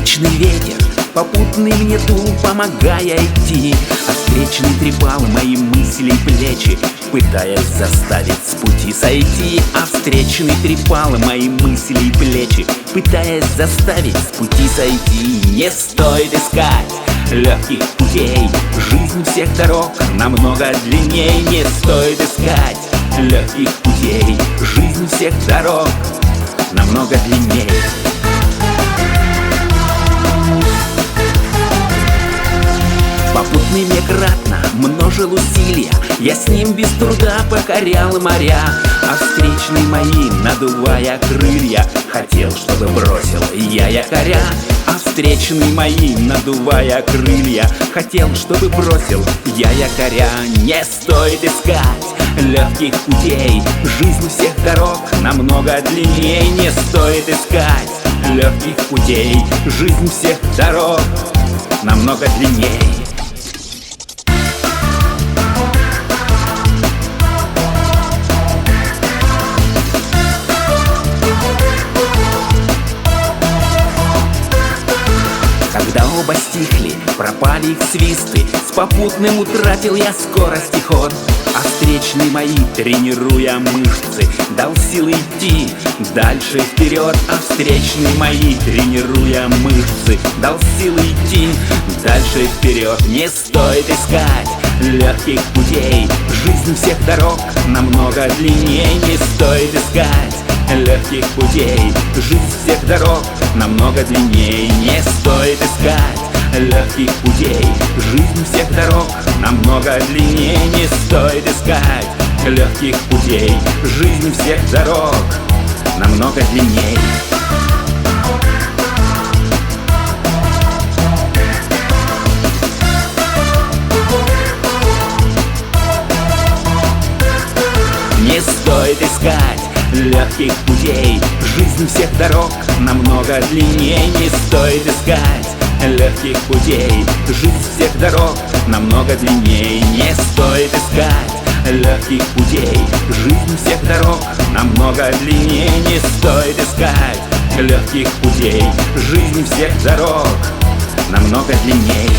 встречный ветер попутный мне дул, помогая идти, а встречный трепал мои мысли и плечи, пытаясь заставить с пути сойти. А встречный трепал мои мысли и плечи, пытаясь заставить с пути сойти. Не стоит искать легких путей, жизнь всех дорог намного длинней. Не стоит искать легких путей, жизнь всех дорог намного длинней. Попутный мне кратно множил усилия, я с ним без труда покорял моря. А встречный мои, надувая крылья, хотел, чтобы бросил я якоря. А встречный мои, надувая крылья, хотел, чтобы бросил я якоря. Не стоит искать легких путей, жизнь всех дорог намного длинней. Не стоит искать легких путей, жизнь всех дорог намного длинней. Когда оба стихли, пропали их свисты, с попутным утратил я скорость и ход. А встречный мои, тренируя мышцы, дал силы идти дальше вперед. А встречный мои, тренируя мышцы, дал силы идти дальше вперед. Не стоит искать легких путей, жизнь всех дорог намного длинней. Не стоит искать легких путей, жизнь всех дорог намного длинней. Не стоит искать легких путей, жизнь всех дорог намного длинней. Не стоит искать легких путей, жизнь всех дорог намного длинней. Не стоит искать легких путей, жизнь всех дорог намного длинней. Не стоит искать легких путей, жизнь всех дорог намного длинней. Не стоит искать легких путей, жизнь всех дорог намного длинней. Не стоит искать легких путей, жизнь всех дорог намного длинней.